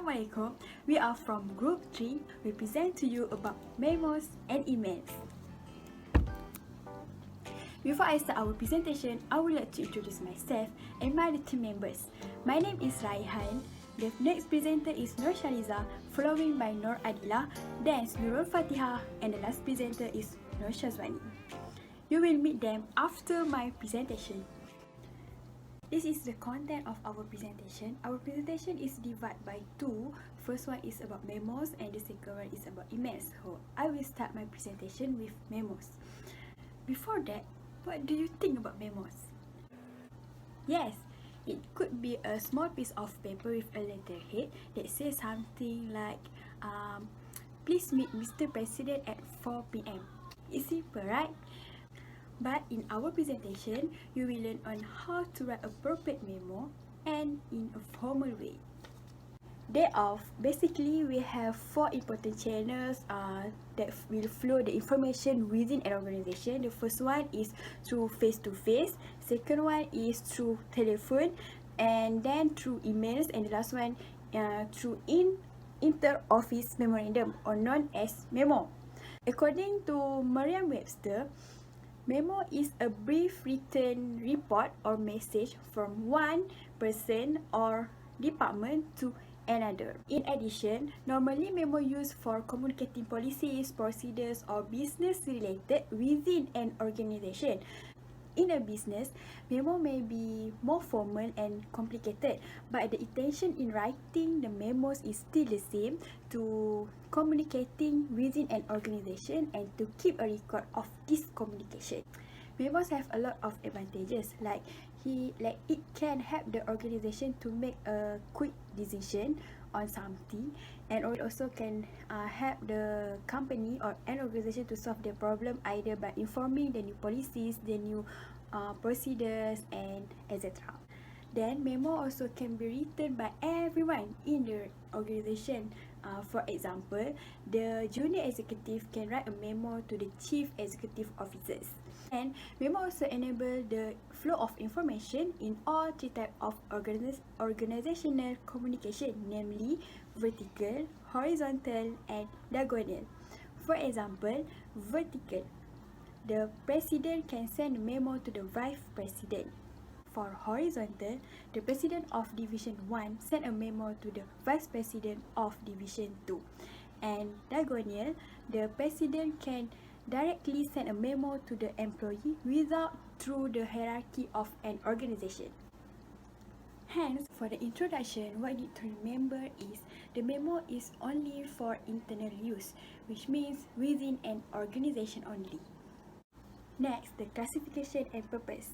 Assalamualaikum. We are from Group 3. We present to you about memos and emails. Before I start our presentation, I would like to introduce myself and my little members. My name is Raihan. The next presenter is Nur Shaliza, following by Nur Adila, then Nurul Fatihah, and the last presenter is Nur Shazwani. You will meet them after my presentation. This is the content of our presentation. Our presentation is divided by two. First one is about memos and the second one is about emails. So I will start my presentation with memos. Before that, what do you think about memos? Yes, it could be a small piece of paper with a letterhead that says something like, please meet Mr. President at 4 p.m. It's simple, right? But in our presentation, you will learn on how to write appropriate memo and in a formal way. Thereof, basically we have 4 important channels that will flow the information within an organization. The first one is through face-to-face, second one is through telephone, and then through emails, and the last one through inter-office memorandum, or known as memo. According to Merriam-Webster, memo is a brief written report or message from one person or department to another. In addition, normally memo used for communicating policies, procedures, or business related within an organization. In a business, memo may be more formal and complicated, but the intention in writing the memos is still the same, to communicating within an organization and to keep a record of this communication. Memos have a lot of advantages, like it can help the organization to make a quick decision on something, and it also can help the company or an organization to solve their problem either by informing the new policies, the new procedures, and etc. Then memo also can be written by everyone in the organization. For example, the junior executive can write a memo to the chief executive officers. And memo also enable the flow of information in all 3 types of organizational communication, namely vertical, horizontal, and diagonal. For example, vertical, the president can send a memo to the vice president. For horizontal, the president of Division 1 send a memo to the vice president of Division 2. And diagonal, the president can directly send a memo to the employee without through the hierarchy of an organization. Hence, for the introduction, what you need to remember is the memo is only for internal use, which means within an organization only. Next, the classification and purpose.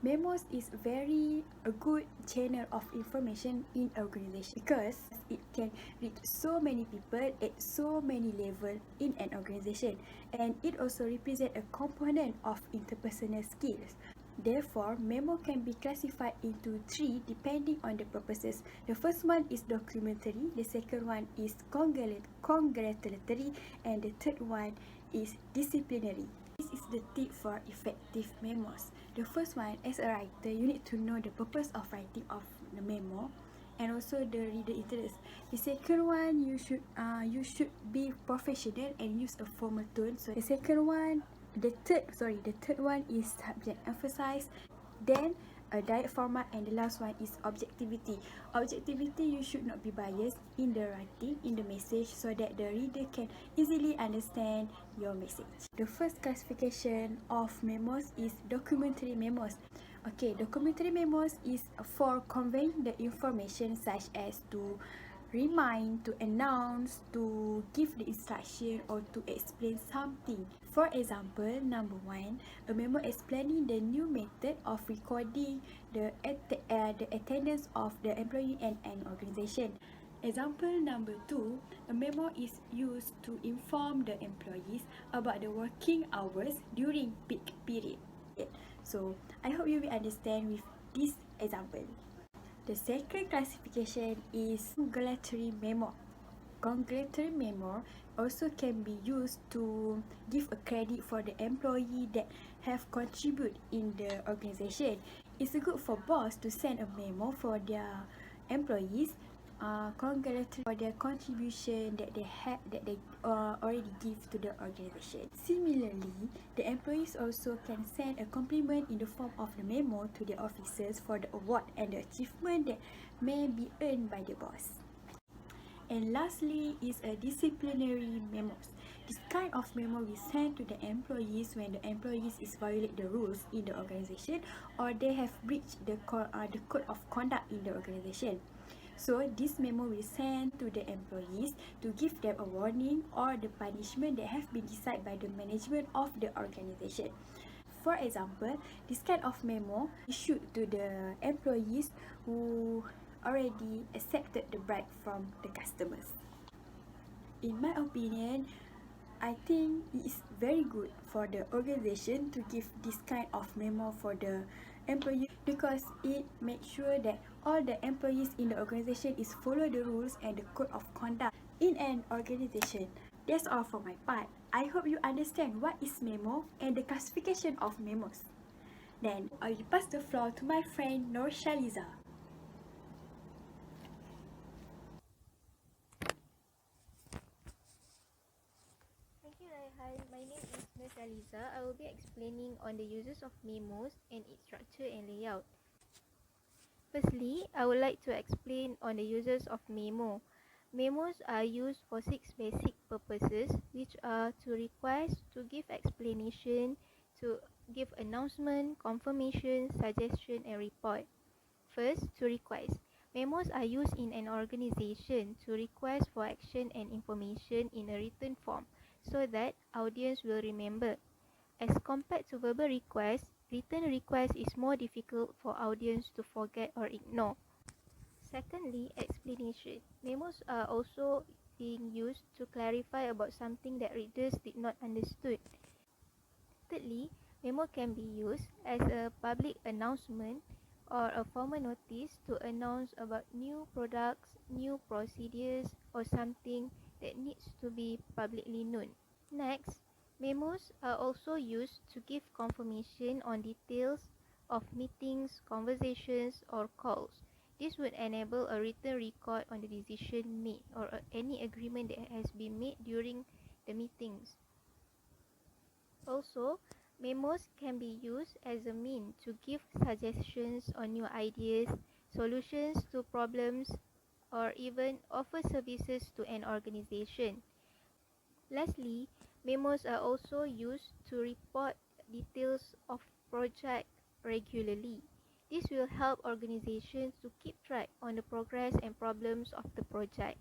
Memos is a good channel of information in organization because it can reach so many people at so many levels in an organization, and it also represents a component of interpersonal skills. Therefore, memo can be classified into 3 depending on the purposes. The first one is documentary, the second one is congratulatory, and the third one is disciplinary. This is the tip for effective memos. The first one, as a writer, you need to know the purpose of writing of the memo and also the reader interest. The second one, you should be professional and use a formal tone. So the third one is subject emphasize, then a direct format, and the last one is objectivity. Objectivity, you should not be biased in the writing, in the message, so that the reader can easily understand your message. The first classification of memos is documentary memos. Okay, documentary memos is for conveying the information such as to remind, to announce, to give the instruction, or to explain something. For example, number 1, a memo explaining the new method of recording the attendance of the employee in an organization. Example number 2, a memo is used to inform the employees about the working hours during peak period. So, I hope you will understand with this example. The second classification is congratulatory memo. Congratulatory memo also can be used to give a credit for the employee that have contributed in the organization. It's good for boss to send a memo for their employees congratulate for their contribution that they already give to the organization. Similarly, the employees also can send a compliment in the form of the memo to their officers for the award and the achievement that may be earned by the boss. And lastly is a disciplinary memos. This kind of memo we send to the employees when the employees is violate the rules in the organization or they have breached the code of conduct in the organization. So this memo we send to the employees to give them a warning or the punishment that have been decided by the management of the organization. For example, this kind of memo issued to the employees who already accepted the bribe from the customers. In my opinion, I think it is very good for the organization to give this kind of memo for the employees because it makes sure that all the employees in the organization is follow the rules and the code of conduct in an organization. That's all for my part. I hope you understand what is memo and the classification of memos. Then I will pass the floor to my friend Nur Shaliza. Thank you, Raihan. My name is Ms. Aliza. I will be explaining on the uses of memos and its structure and layout. Firstly, I would like to explain on the uses of memo. Memos are used for 6 basic purposes, which are to request, to give explanation, to give announcement, confirmation, suggestion, and report. First, to request. Memos are used in an organization to request for action and information in a written form so that audience will remember. As compared to verbal requests, written request is more difficult for audience to forget or ignore. Secondly, explanation. Memos are also being used to clarify about something that readers did not understood. Thirdly, memo can be used as a public announcement or a formal notice to announce about new products, new procedures, or something that needs to be publicly known. Next, memos are also used to give confirmation on details of meetings, conversations, or calls. This would enable a written record on the decision made or any agreement that has been made during the meetings. Also, memos can be used as a means to give suggestions on new ideas, solutions to problems, or even offer services to an organization. Lastly, memos are also used to report details of project regularly. This will help organizations to keep track on the progress and problems of the project.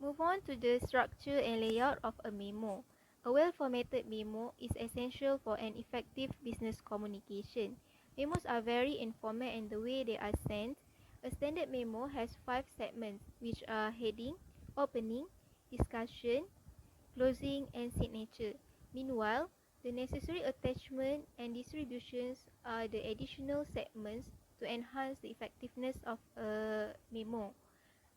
Move on to the structure and layout of a memo. A well-formatted memo is essential for an effective business communication. Memos are very in format and the way they are sent. A standard memo has 5 segments, which are heading, opening, discussion, closing, and signature. Meanwhile, the necessary attachment and distributions are the additional segments to enhance the effectiveness of a memo.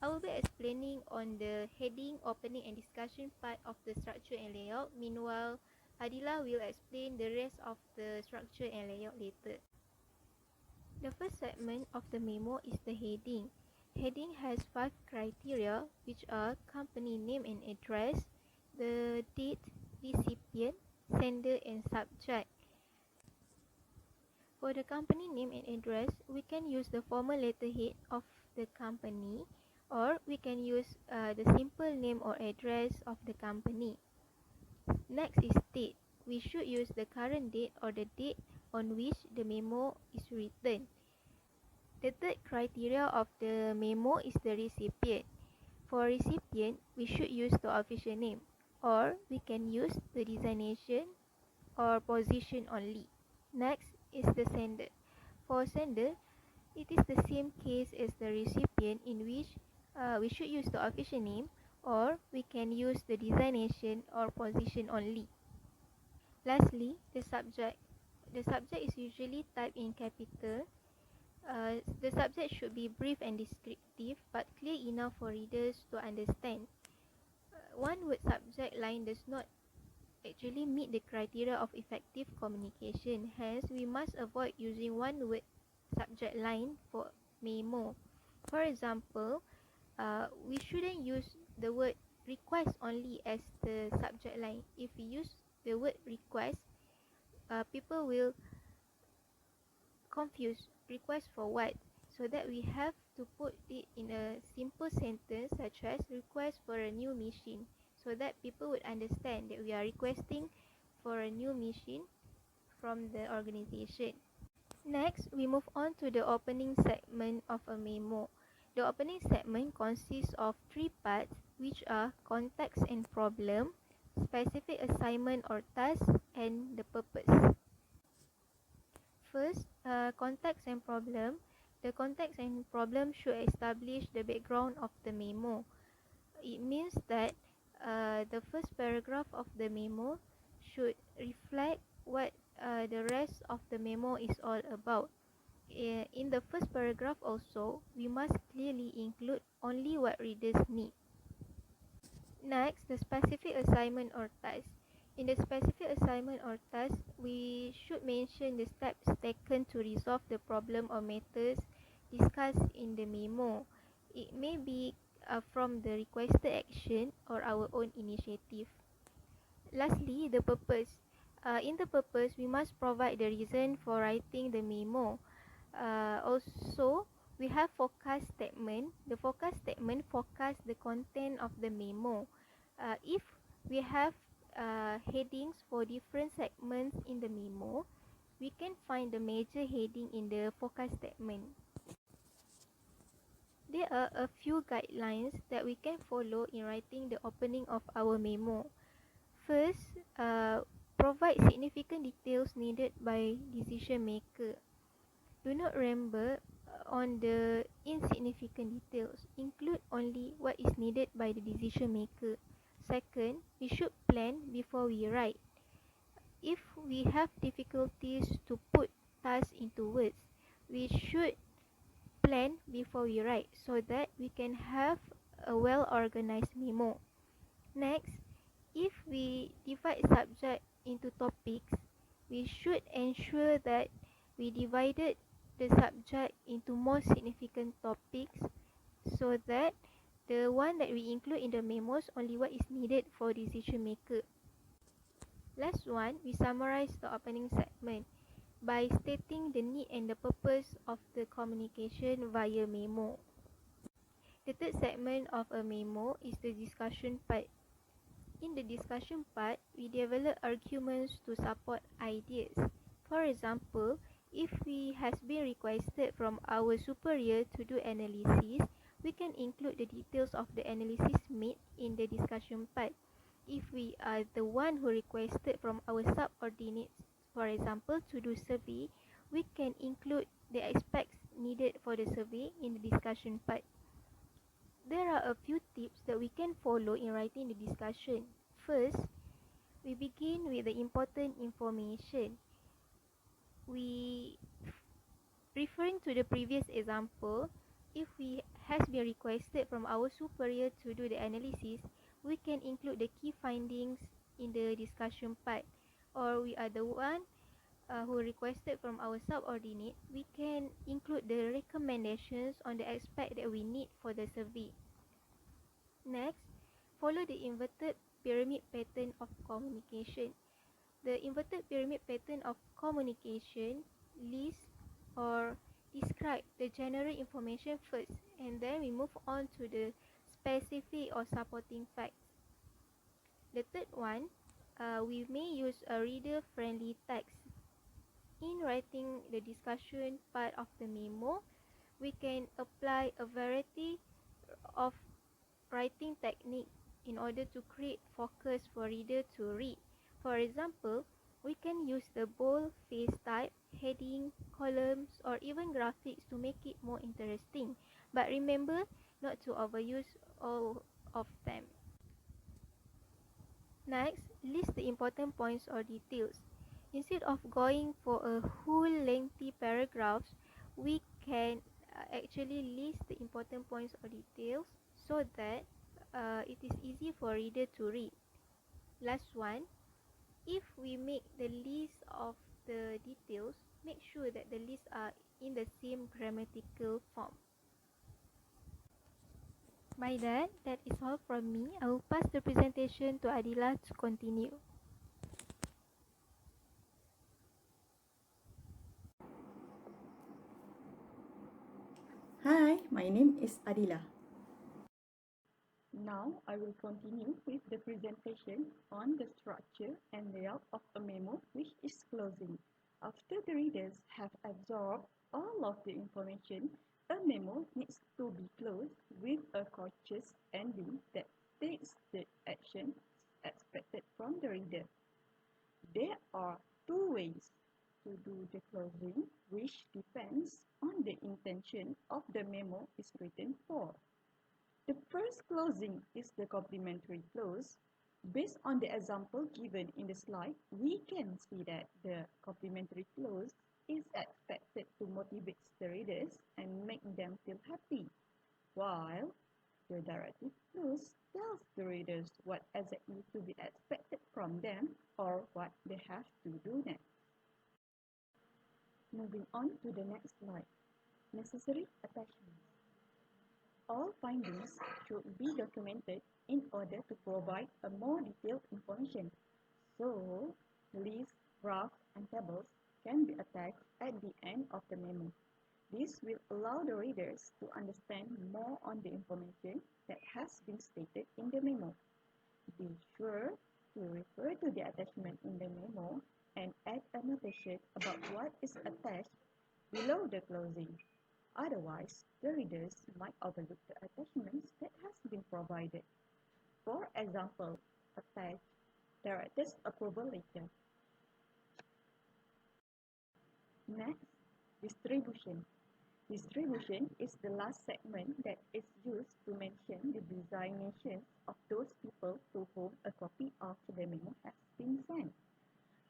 I will be explaining on the heading, opening, and discussion part of the structure and layout. Meanwhile, Adila will explain the rest of the structure and layout later. The first segment of the memo is the heading. Heading has 5 criteria, which are company name and address, the date, recipient, sender, and subject. For the company name and address, we can use the formal letterhead of the company, or we can use the simple name or address of the company. Next is date. We should use the current date or the date on which the memo is written. The third criteria of the memo is the recipient. For recipient, we should use the official name, or we can use the designation or position only. Next is the sender. For sender, it is the same case as the recipient, in which we should use the official name, or we can use the designation or position only. Lastly, the subject. The subject is usually typed in capital. The subject should be brief and descriptive, but clear enough for readers to understand. One word subject line does not actually meet the criteria of effective communication. Hence, we must avoid using one word subject line for memo. For example, we shouldn't use the word request only as the subject line. If we use the word request, people will confuse request for what, so that we have to put it in a simple sentence such as request for a new machine, so that people would understand that we are requesting for a new machine from the organization. Next, we move on to the opening segment of a memo. The opening segment consists of three parts, which are context and problem, specific assignment or task, and the purpose. First, context and problem. The context and problem should establish the background of the memo. It means that the first paragraph of the memo should reflect what the rest of the memo is all about. In the first paragraph also, we must clearly include only what readers need. Next, the specific assignment or task. In the specific assignment or task, we should mention the steps taken to resolve the problem or matters discussed in the memo. It may be from the requested action or our own initiative. Lastly, the purpose. In the purpose, we must provide the reason for writing the memo. Also, we have forecast statement. The forecast statement forecasts the content of the memo. If we have headings for different segments in the memo, we can find the major heading in the forecast statement. There are a few guidelines that we can follow in writing the opening of our memo. First, provide significant details needed by decision maker. Do not remember on the insignificant details. Include only what is needed by the decision maker. Second, we should plan before we write. If we have difficulties to put tasks into words, we should plan before we write so that we can have a well-organized memo. Next, if we divide subject into topics, we should ensure that we divided the subject into more significant topics, so that the one that we include in the memos only what is needed for decision maker. Last one, we summarize the opening segment by stating the need and the purpose of the communication via memo. The third segment of a memo is the discussion part. In the discussion part, we develop arguments to support ideas. For example, if we has been requested from our superior to do analysis, we can include the details of the analysis made in the discussion part. If we are the one who requested from our subordinates, for example, to do survey, we can include the aspects needed for the survey in the discussion part. There are a few tips that we can follow in writing the discussion. First, we begin with the important information. Referring to the previous example, if we has been requested from our superior to do the analysis, we can include the key findings in the discussion part. Or we are the one who requested from our subordinate, we can include the recommendations on the aspect that we need for the survey. Next, follow the inverted pyramid pattern of communication. The inverted pyramid pattern of communication lists or describe the general information first, and then we move on to the specific or supporting facts. The third one, we may use a reader-friendly text. In writing the discussion part of the memo, we can apply a variety of writing technique in order to create focus for reader to read. For example, we can use the bold-face type, heading, columns, or even graphics to make it more interesting. But remember not to overuse all of them. Next, list the important points or details. Instead of going for a whole lengthy paragraph, we can actually list the important points or details so that it is easy for reader to read. Last one, if we make the list of the details, make sure that the lists are in the same grammatical form. By that is all from me. I will pass the presentation to Adila to continue. Hi, my name is Adila. Now I will continue with the presentation on the structure and layout of a memo which is closing. After the readers have absorbed all of the information, a memo needs to be closed with a cautious ending that states the action expected from the reader. There are two ways to do the closing, which depends on the intention of the memo is written for. The first closing is the complementary close. Based on the example given in the slide, we can see that the complementary close is expected to motivate the readers and make them feel happy, while the directive close tells the readers what exactly to be expected from them or what they have to do next. Moving on to the next slide. Necessary attachments. All findings should be documented in order to provide a more detailed information. So, lists, graphs, and tables can be attached at the end of the memo. This will allow the readers to understand more on the information that has been stated in the memo. Be sure to refer to the attachment in the memo and add a notation about what is attached below the closing. Otherwise, the readers might overlook the attachments that has been provided. For example, attach director's approval letter. Next, distribution. Distribution is the last segment that is used to mention the designations of those people to whom a copy of the memo has been sent.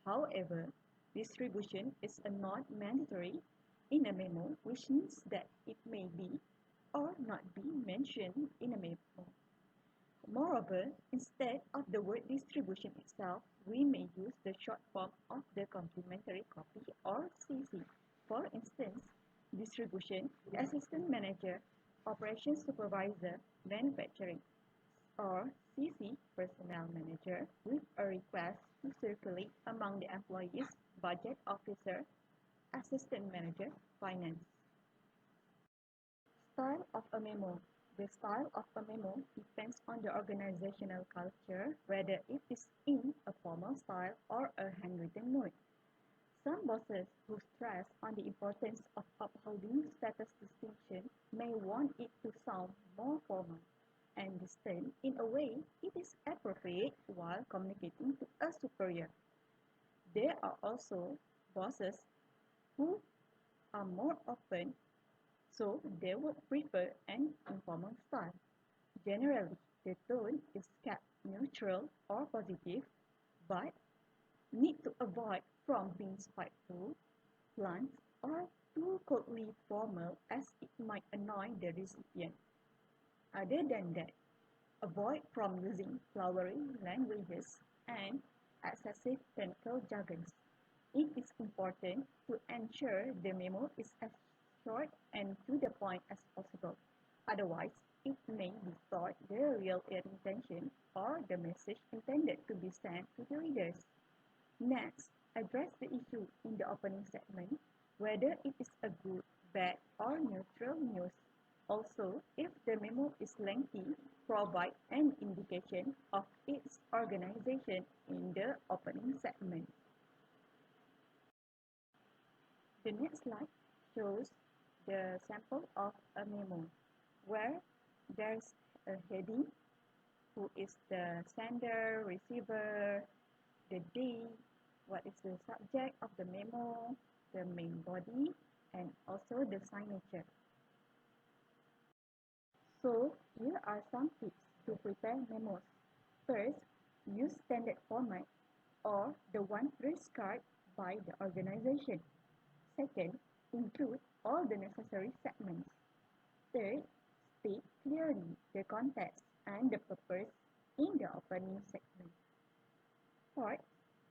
However, distribution is not mandatory in a memo, which means that it may be or not be mentioned in a memo. Moreover, instead of the word distribution itself, we may use the short form of the complementary copy or CC. For instance, distribution, assistant manager, operations supervisor, manufacturing, or CC, personnel manager, with a request to circulate among the employees, budget officer, assistant manager, finance. Style of a memo. The style of a memo depends on the organizational culture, whether it is in a formal style or a handwritten note. Some bosses who stress on the importance of upholding status distinction may want it to sound more formal and distant in a way it is appropriate while communicating to a superior. There are also bosses who are more open, so they would prefer an informal style. Generally, the tone is kept neutral or positive, but need to avoid from being spiteful, blunt, or too coldly formal as it might annoy the recipient. Other than that, avoid from using flowery languages and excessive technical jargons. It is important to ensure the memo is as short and to the point as possible. Otherwise, it may distort the real intention or the message intended to be sent to the readers. Next, address the issue in the opening segment, whether it is a good, bad, or neutral news. Also, if the memo is lengthy, provide an indication of its organization in the opening segment. The next slide shows the sample of a memo, where there's a heading, who is the sender, receiver, the date, what is the subject of the memo, the main body, and also the signature. So, here are some tips to prepare memos. First, use standard format or the one prescribed by the organization. Second, include all the necessary segments. Third, state clearly the context and the purpose in the opening segment. Fourth,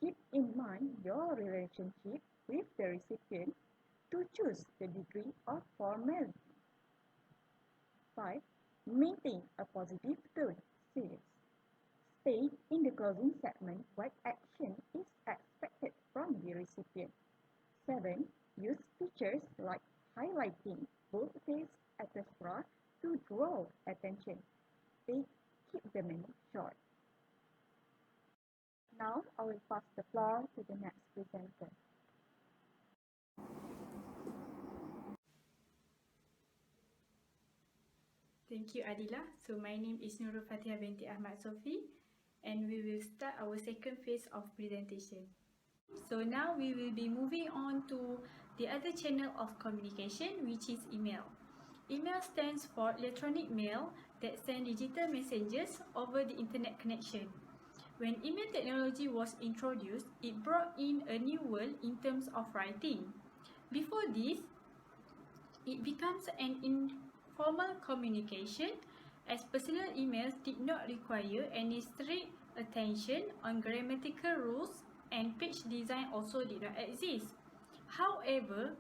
keep in mind your relationship with the recipient to choose the degree of formality. 5. Maintain a positive tone. 6. Stay in the closing segment what action is expected from the recipient. 7. Use features like highlighting, boldface, etc. to draw attention. 8. Keep the memo short. Now I will pass the floor to the next presenter. Thank you, Adila. So my name is Nurul Fatihah binti Ahmad Sofi, and we will start our second phase of presentation. So now we will be moving on to the other channel of communication, which is email. Email stands for electronic mail that send digital messages over the internet connection. When email technology was introduced, it brought in a new world in terms of writing. Before this, it becomes an informal communication as personal emails did not require any strict attention on grammatical rules and page design also did not exist. However,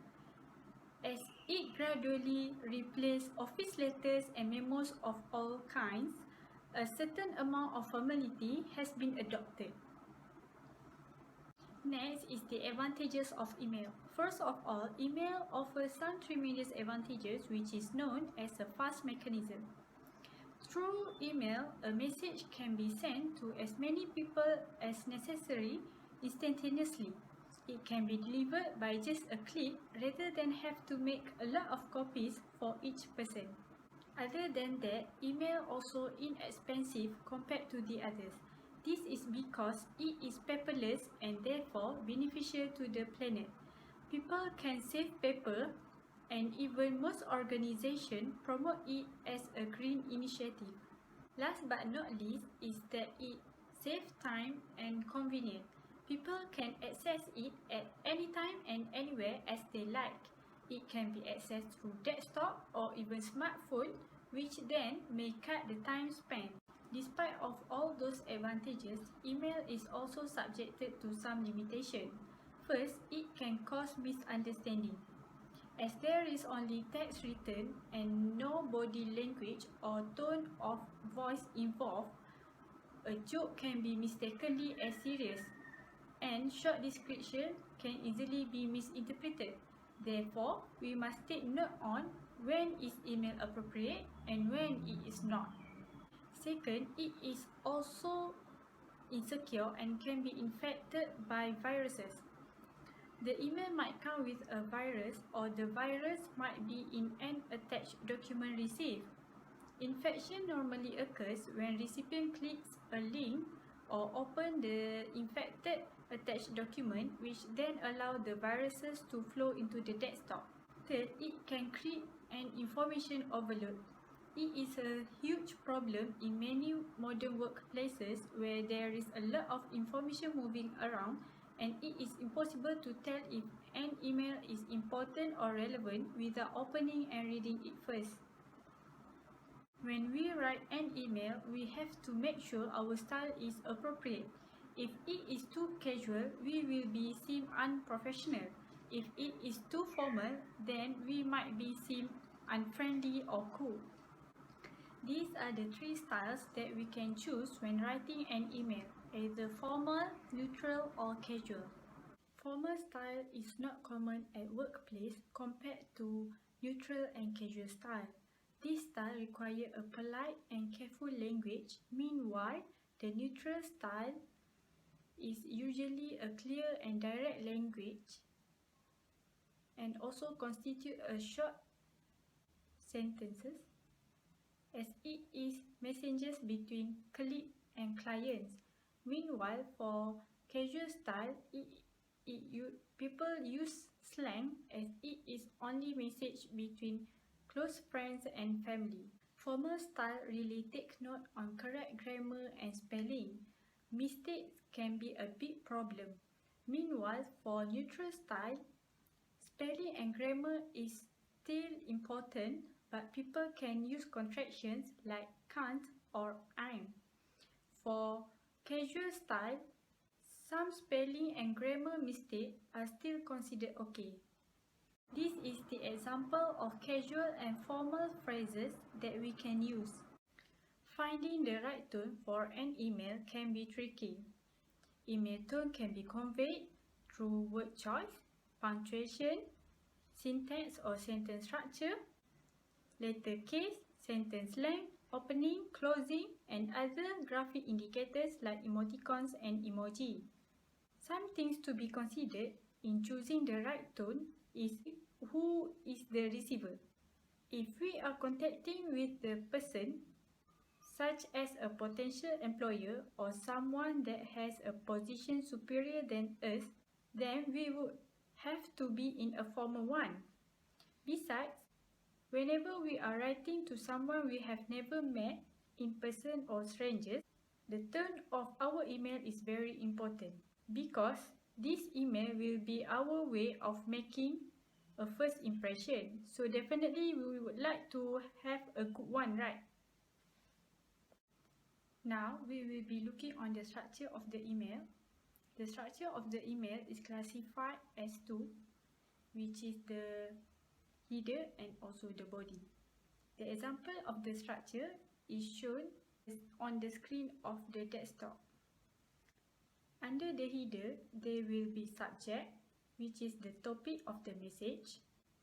as it gradually replaced office letters and memos of all kinds, a certain amount of formality has been adopted. Next is the advantages of email. First of all, email offers some tremendous advantages which is known as a fast mechanism. Through email, a message can be sent to as many people as necessary instantaneously. It can be delivered by just a click rather than have to make a lot of copies for each person. Other than that, email also inexpensive compared to the others. This is because it is paperless and therefore beneficial to the planet. People can save paper, and even most organizations promote it as a green initiative. Last but not least is that it saves time and convenience. People can access it at any time and anywhere as they like. It can be accessed through desktop or even smartphone, which then may cut the time spent. Despite of all those advantages, email is also subjected to some limitation. First, it can cause misunderstanding. As there is only text written and no body language or tone of voice involved, a joke can be mistakenly as serious, and short description can easily be misinterpreted. Therefore, we must take note on when is email appropriate and when it is not. Second, it is also insecure and can be infected by viruses. The email might come with a virus, or the virus might be in an attached document received. Infection normally occurs when recipient clicks a link or open the infected attached document, which then allow the viruses to flow into the desktop. Third, it can create an information overload. It is a huge problem in many modern workplaces where there is a lot of information moving around, and it is impossible to tell if an email is important or relevant without opening and reading it first. When we write an email, we have to make sure our style is appropriate. If it is too casual, we will be seen unprofessional. If it is too formal, then we might be seen unfriendly or cool. These are the three styles that we can choose when writing an email, either formal, neutral, or casual. Formal style is not common at workplace compared to neutral and casual style. This style requires a polite and careful language. Meanwhile, the neutral style is usually a clear and direct language and also constitute a short sentences as it is messages between colleague and clients. Meanwhile, for casual style, people use slang as it is only message between close friends and family. Formal style really take note on correct grammar and spelling. Mistakes can be a big problem. Meanwhile, for neutral style, spelling and grammar is still important, but people can use contractions like can't or I'm. For casual style, some spelling and grammar mistakes are still considered okay. This is the example of casual and formal phrases that we can use. Finding the right tone for an email can be tricky. Email tone can be conveyed through word choice, punctuation, syntax or sentence structure, letter case, sentence length, opening, closing, and other graphic indicators like emoticons and emoji. Some things to be considered in choosing the right tone is who is the receiver. If we are contacting with the person, such as a potential employer or someone that has a position superior than us, then we would have to be in a formal one. Besides, whenever we are writing to someone we have never met in person or strangers, the tone of our email is very important because this email will be our way of making a first impression. So definitely we would like to have a good one, right? Now we will be looking on the structure of the email. The structure of the email is classified as two, which is the header and also the body. The example of the structure is shown on the screen of the desktop. Under the header, there will be subject, which is the topic of the message.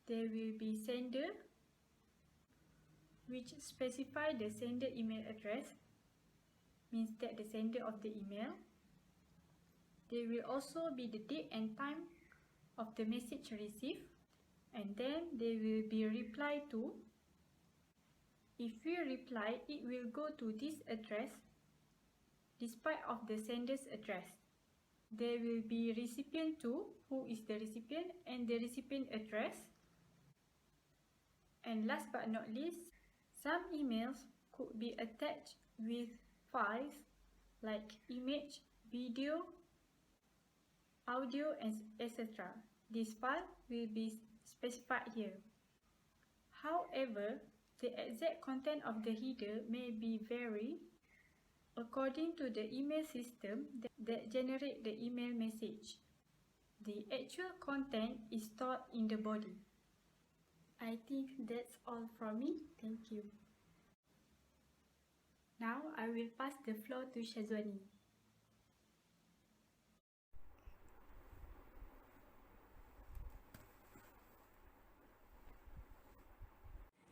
There will be sender, which specify the sender email address, means that the sender of the email. There will also be the date and time of the message received, and then there will be reply to. If we reply, it will go to this address despite of the sender's address. There will be recipient to, who is the recipient, and the recipient address. And last but not least, some emails could be attached with files like image, video, audio, and etc. This file will be specified here. However, the exact content of the header may be vary according to the email system that generate the email message. The actual content is stored in the body. I think that's all from me. Thank you. Now I will pass the floor to Shazwani.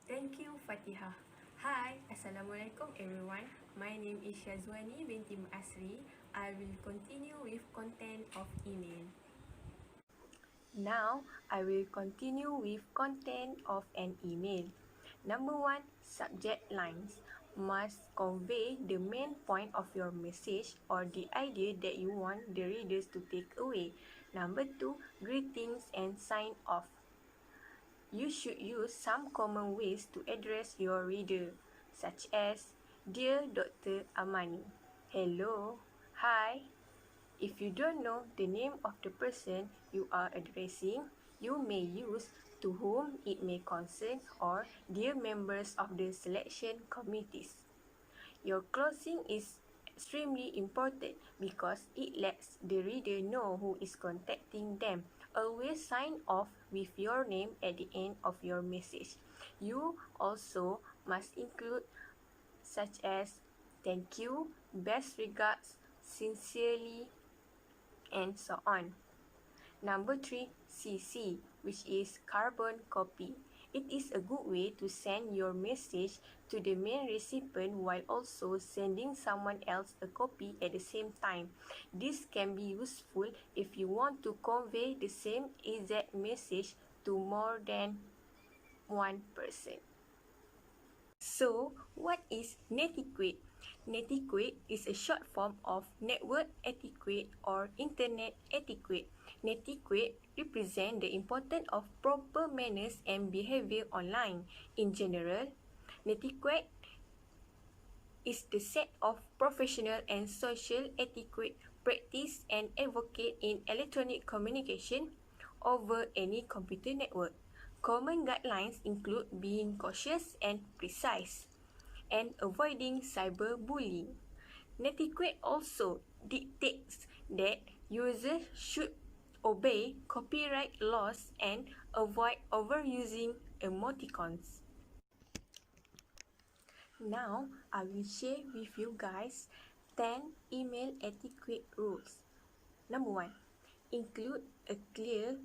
Thank you, Fatihah. Hi, Assalamualaikum everyone. My name is Shazwani binti Asri. I will continue with content of email. Now, I will continue with content of an email. Number 1, subject lines must convey the main point of your message or the idea that you want the readers to take away. Number 2, greetings and sign off. You should use some common ways to address your reader, such as Dear Dr. Amani, hello, hi. If you don't know the name of the person you are addressing, you may use to whom it may concern or dear members of the selection committees. Your closing is extremely important because it lets the reader know who is contacting them. Always sign off with your name at the end of your message. You also must include such as thank you, best regards, sincerely, and so on. Number 3, CC, which is carbon copy. It is a good way to send your message to the main recipient while also sending someone else a copy at the same time. This can be useful if you want to convey the same exact message to more than one person. So, what is netiquette? Netiquette is a short form of network etiquette or internet etiquette. Netiquette represents the importance of proper manners and behavior online. In general, netiquette is the set of professional and social etiquette practiced and advocated in electronic communication over any computer network. Common guidelines include being cautious and precise, and avoiding cyberbullying. Netiquette also dictates that users should obey copyright laws, and avoid overusing emoticons. Now, I will share with you guys 10 email etiquette rules. Number 1. Include a clear,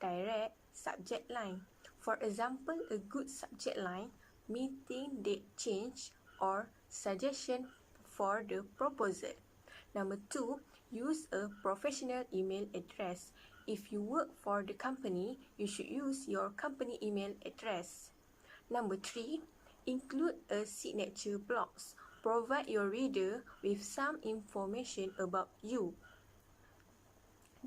direct subject line. For example, a good subject line, meeting date change, or suggestion for the proposal. Number 2, use a professional email address. If you work for the company, you should use your company email address. Number 3, include a signature blocks. Provide your reader with some information about you.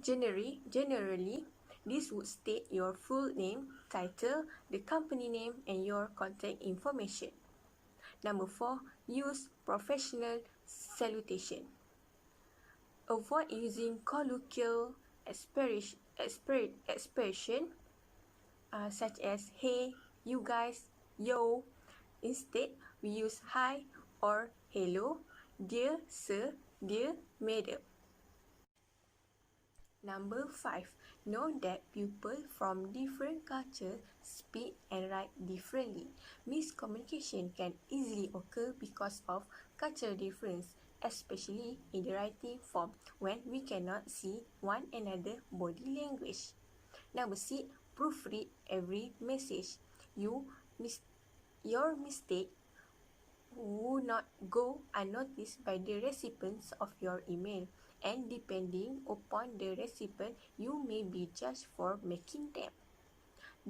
Generally, this would state your full name, title, the company name, and your contact information. Number 4, use professional salutation. Avoid using colloquial expression such as hey, you guys, yo. Instead, we use hi or hello, dear sir, dear madam. Number 5. Know that people from different cultures speak and write differently. Miscommunication can easily occur because of cultural difference, especially in the writing form when we cannot see one another body language. Number 6. Proofread every message. Your mistake would not go unnoticed by the recipients of your email, and depending upon the recipient, you may be judged for making them.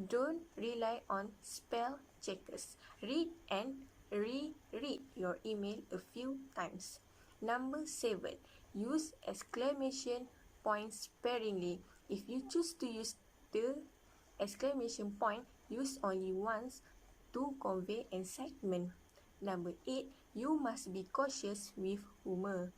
Don't rely on spell checkers. Read and reread your email a few times. Number 7. Use exclamation points sparingly. If you choose to use the exclamation point, use only once to convey excitement. Number 8. You must be cautious with humor.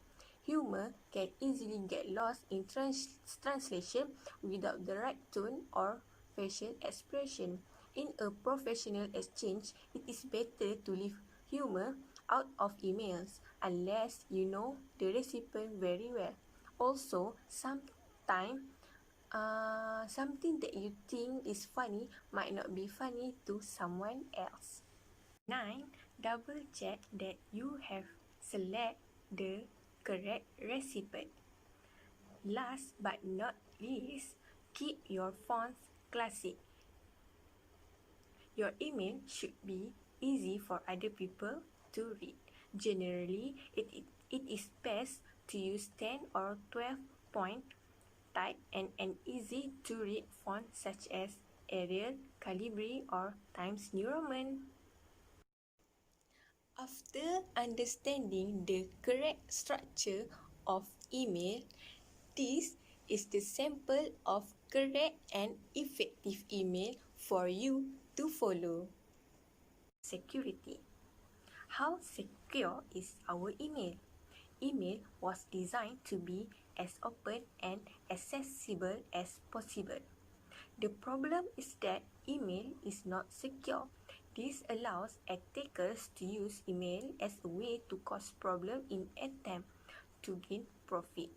Humor can easily get lost in translation without the right tone or facial expression. In a professional exchange, it is better to leave humor out of emails unless you know the recipient very well. Also, sometimes something that you think is funny might not be funny to someone else. 9. Double check that you have selected the correct recipient. Last but not least, keep your fonts classic. Your email should be easy for other people to read. Generally, it is best to use 10 or 12 point type and an easy to read font such as Arial, Calibri, or Times New Roman. After understanding the correct structure of email, this is the sample of correct and effective email for you to follow. Security. How secure is our email? Email was designed to be as open and accessible as possible. The problem is that email is not secure. This allows attackers to use email as a way to cause problems in attempt to gain profit,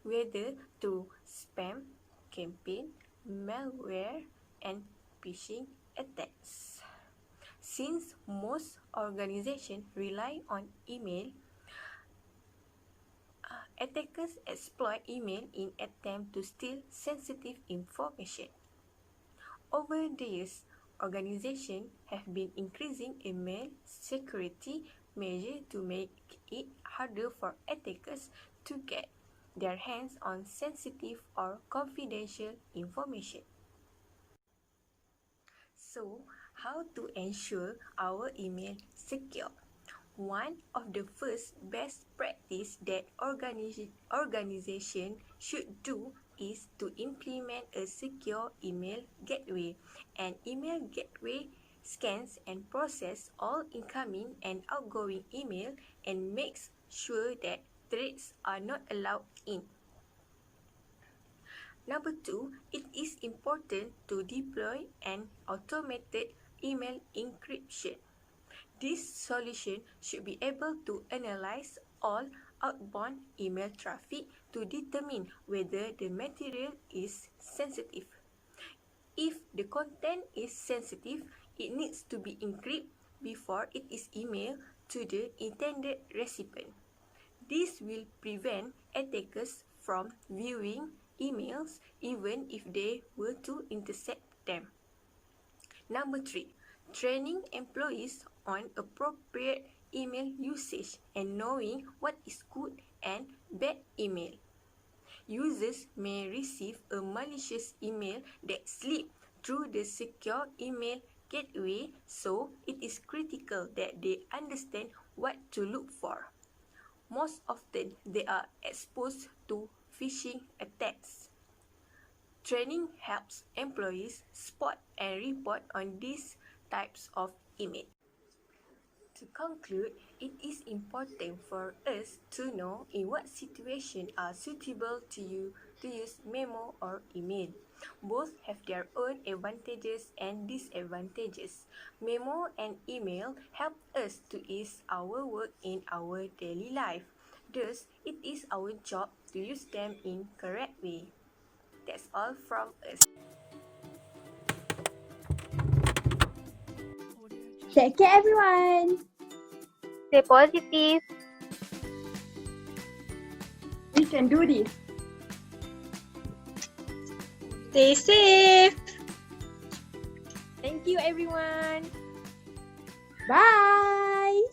whether through spam campaign, malware, and phishing attacks. Since most organizations rely on email, attackers exploit email in attempt to steal sensitive information. Over the years, organizations have been increasing email security measures to make it harder for attackers to get their hands on sensitive or confidential information. So, how to ensure our email secure? One of the first best practice that organization should do is to implement a secure email gateway. An email gateway scans and processes all incoming and outgoing email and makes sure that threats are not allowed in. Number 2, it is important to deploy an automated email encryption. This solution should be able to analyze all outbound email traffic to determine whether the material is sensitive. If the content is sensitive, it needs to be encrypted before it is emailed to the intended recipient. This will prevent attackers from viewing emails even if they were to intercept them. Number 3. Training employees on appropriate email usage and knowing what is good and bad email. Users may receive a malicious email that slips through the secure email gateway, so it is critical that they understand what to look for. Most often, they are exposed to phishing attacks. Training helps employees spot and report on these types of email. To conclude, it is important for us to know in what situations are suitable to you to use memo or email. Both have their own advantages and disadvantages. Memo and email help us to ease our work in our daily life. Thus, it is our job to use them in correct way. That's all from us. Take care, everyone. Stay positive. We can do this. Stay safe. Thank you, everyone. Bye.